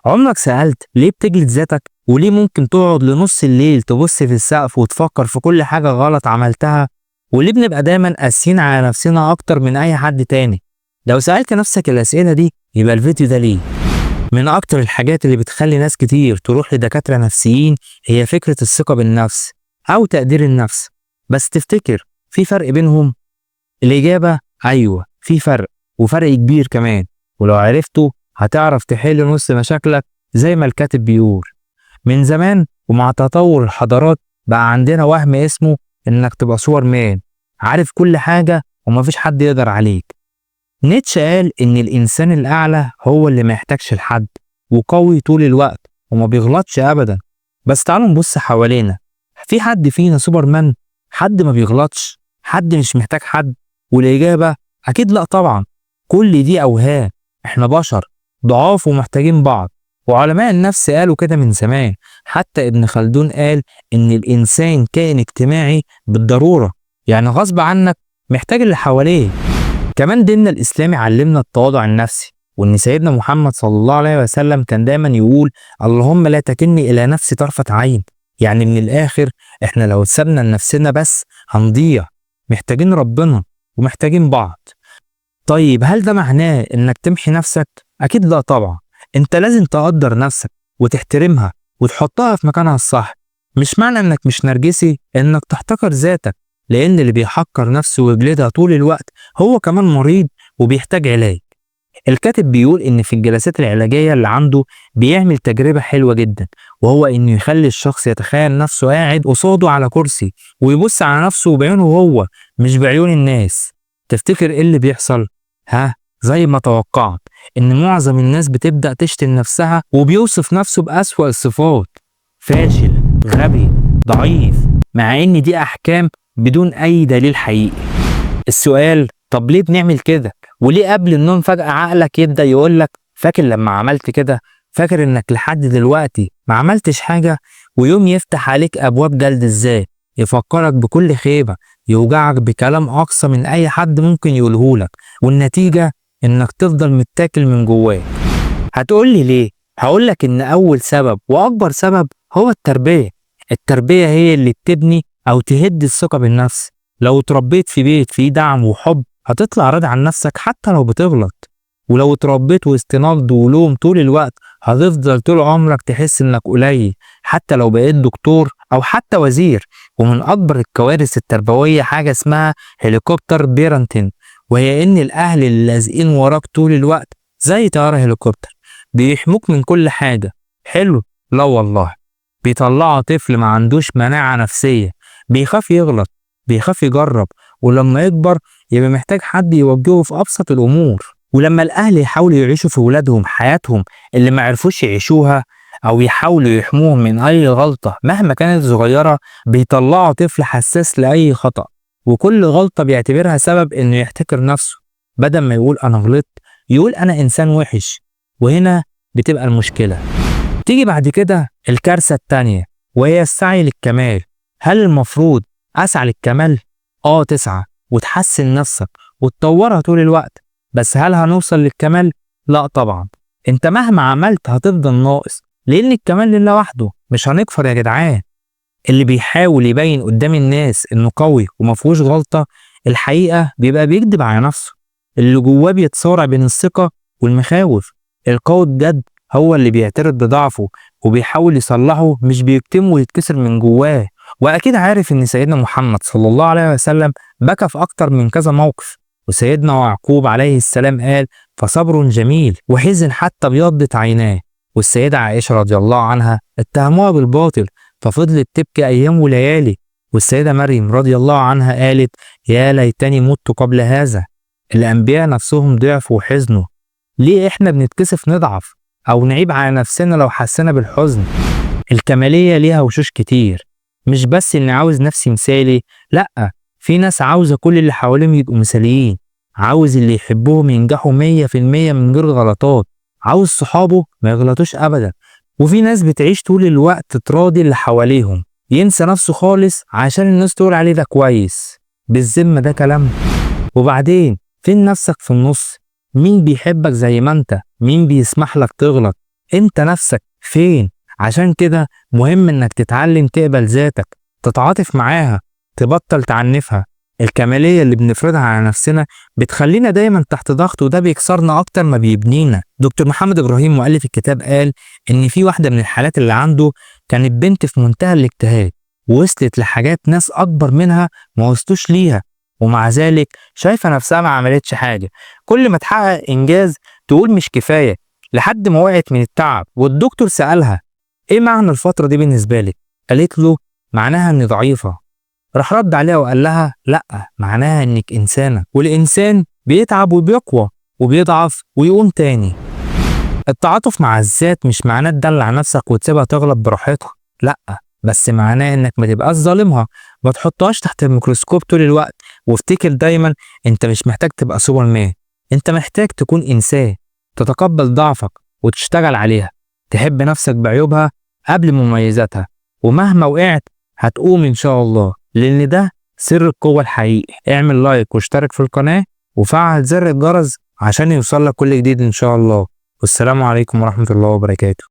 عمرك سألت ليه بتجلد ذاتك؟ وليه ممكن تقعد لنص الليل تبص في السقف وتفكر في كل حاجة غلط عملتها؟ وليه بنبقى دايما قاسيين على نفسنا أكتر من أي حد تاني؟ لو سألت نفسك الأسئلة دي يبقى الفيديو ده ليه. من أكتر الحاجات اللي بتخلي ناس كتير تروح لدكاترة نفسيين هي فكرة الثقة بالنفس أو تقدير النفس. بس تفتكر في فرق بينهم؟ الإجابة أيوة، في فرق، وفرق كبير كمان، ولو عرفته هتعرف تحل نص مشاكلك زي ما الكاتب بيقول. من زمان ومع تطور الحضارات بقى عندنا وهم اسمه إنك تبقى سوبر مان، عارف كل حاجة ومفيش حد يقدر عليك. نيتشه قال إن الإنسان الأعلى هو اللي محتاجش لحد، وقوي طول الوقت وما بيغلطش أبدا. بس تعالوا نبص حوالينا، في حد فينا سوبرمان؟ حد ما بيغلطش؟ حد مش محتاج حد؟ والإجابة أكيد لأ طبعا. كل دي أوهام، إحنا بشر ضعاف ومحتاجين بعض. وعلماء النفس قالوا كده من زمان، حتى ابن خلدون قال إن الإنسان كائن اجتماعي بالضرورة، يعني غصب عنك محتاج اللي حواليه. كمان ديننا الإسلامي علمنا التواضع النفسي، وإن سيدنا محمد صلى الله عليه وسلم كان دايما يقول اللهم لا تكلني إلى نفسي طرفة عين. يعني من الآخر إحنا لو سابنا لنفسنا بس هنضيع، محتاجين ربنا ومحتاجين بعض. طيب هل ده معناه إنك تمحي نفسك؟ أكيد لا طبعا. أنت لازم تقدر نفسك وتحترمها وتحطها في مكانها الصح. مش معنى إنك مش نرجسي إنك تحتقر ذاتك، لأن اللي بيحقر نفسه ويجلدها طول الوقت هو كمان مريض وبيحتاج علاج. الكاتب بيقول إن في الجلسات العلاجية اللي عنده بيعمل تجربة حلوة جدا، وهو إنه يخلي الشخص يتخيل نفسه قاعد قصاده على كرسي ويبص على نفسه بعينه هو مش بعيون الناس. تفتكر إيه اللي بيحصل؟ زي ما توقعت، إن معظم الناس بتبدأ تشتم نفسها وبيوصف نفسه بأسوأ الصفات: فاشل، غبي، ضعيف، مع إن دي أحكام بدون أي دليل حقيقي. السؤال: طب ليه بنعمل كده؟ وليه قبل النوم فجأة عقلك يبدأ يقولك فاكر لما عملت كده؟ فاكر إنك لحد دلوقتي ما عملتش حاجة؟ ويوم يفتح عليك أبواب جلد الذات، يفكرك بكل خيبة، يوجعك بكلام أقصى من أي حد ممكن يقولهولك، والنتيجة إنك تفضل متاكل من جواك. هتقولي ليه؟ هقولك إن أول سبب وأكبر سبب هو التربية. التربية هي اللي بتبني أو تهد الثقة بالنفس. لو اتربيت في بيت فيه دعم وحب هتطلع راضي عن نفسك حتى لو بتغلط. ولو اتربيت وسط نقد ولوم طول الوقت هتفضل طول عمرك تحس إنك قليل حتى لو بقيت دكتور أو حتى وزير. ومن أكبر الكوارث التربوية حاجة اسمها هليكوبتر بيرنتين، وهي إن الأهل اللي لازقين وراك طول الوقت زي طيارة هليكوبتر بيحموك من كل حاجة. حلو؟ لا والله، بيطلعوا طفل ما عندوش مناعة نفسية، بيخاف يغلط، بيخاف يجرب، ولما يكبر يبقى محتاج حد يوجهه في أبسط الأمور. ولما الأهل يحاولوا يعيشوا في ولادهم حياتهم اللي ما عرفوش يعيشوها، أو يحاولوا يحموهم من أي غلطة مهما كانت صغيرة، بيطلعوا طفل حساس لأي خطأ، وكل غلطة بيعتبرها سبب إنه يحتكر نفسه. بدل ما يقول أنا غلطت يقول أنا إنسان وحش. وهنا بتبقى المشكلة. تيجي بعد كده الكارثة التانية، وهي السعي للكمال. هل المفروض أسعى للكمال؟ تسعى وتحسن نفسك وتطورها طول الوقت. بس هل هنوصل للكمال؟ لا طبعا. انت مهما عملت هتفضل ناقص، لأن الكمال لله وحده. مش هنكفر يا جدعان. اللي بيحاول يبين قدام الناس إنه قوي ومفهوش غلطة، الحقيقة بيبقى بيكذب على نفسه. اللي جواه بيتصارع بين الثقة والمخاوف. القوي بجد هو اللي بيعترف بضعفه وبيحاول يصلحه، مش بيكتمه ويتكسر من جواه. وأكيد عارف إن سيدنا محمد صلى الله عليه وسلم بكى في أكتر من كذا موقف. وسيدنا يعقوب عليه السلام قال فصبر جميل، وحزن حتى ابيضت عيناه. والسيدة عائشة رضي الله عنها اتهموها بالباطل ففضلت تبكي أيام وليالي. والسيدة مريم رضي الله عنها قالت يا ليتني مت قبل هذا. الأنبياء نفسهم ضعفوا وحزنوا. ليه إحنا بنتكسف نضعف أو نعيب على نفسنا لو حسنا بالحزن؟ الكمالية ليها وشوش كتير، مش بس إني عاوز نفسي مثالي، لأ، في ناس عاوزة كل اللي حواليهم يبقوا مثاليين، عاوز اللي يحبوهم ينجحوا 100% من غير غلطات، عاوز صحابه ما يغلطوش أبدا. وفي ناس بتعيش طول الوقت تراضي اللي حواليهم، ينسى نفسه خالص عشان الناس تقول عليه ده كويس. بالذمة ده كلام؟ وبعدين فين نفسك في النص؟ مين بيحبك زي ما انت؟ مين بيسمح لك تغلط؟ انت نفسك فين. عشان كده مهم انك تتعلم تقبل ذاتك، تتعاطف معاها، تبطل تعنفها. الكمالية اللي بنفرضها على نفسنا بتخلينا دايما تحت ضغط، وده بيكسرنا اكتر ما بيبنينا. دكتور محمد ابراهيم مؤلف الكتاب قال ان في واحدة من الحالات اللي عنده كانت بنت في منتهى الاجتهاد، وصلت لحاجات ناس اكبر منها ما وصلوش ليها، ومع ذلك شايفة نفسها ما عملتش حاجة. كل ما تحقق انجاز تقول مش كفاية، لحد ما وقعت من التعب. والدكتور سألها ايه معنى الفترة دي بالنسبة لك؟ قالت له معناها اني ضعيفة. راح رد عليها وقال لها لا، معناها انك انسانة، والانسان بيتعب وبيقوى وبيضعف ويقوم تاني. التعاطف مع الذات مش معناه تدلع نفسك وتسيبها تغلط براحتها، لا، بس معناه انك ما تبقاش ظالمها، ما تحطهاش تحت الميكروسكوب طول الوقت. وافتكر دايما انت مش محتاج تبقى سوبرمان، انت محتاج تكون انسان، تتقبل ضعفك وتشتغل عليها، تحب نفسك بعيوبها قبل مميزاتها، ومهما وقعت هتقوم ان شاء الله، لان ده سر القوة الحقيقي. اعمل لايك واشترك في القناة وفعل زر الجرس عشان يوصلك كل جديد ان شاء الله. والسلام عليكم ورحمة الله وبركاته.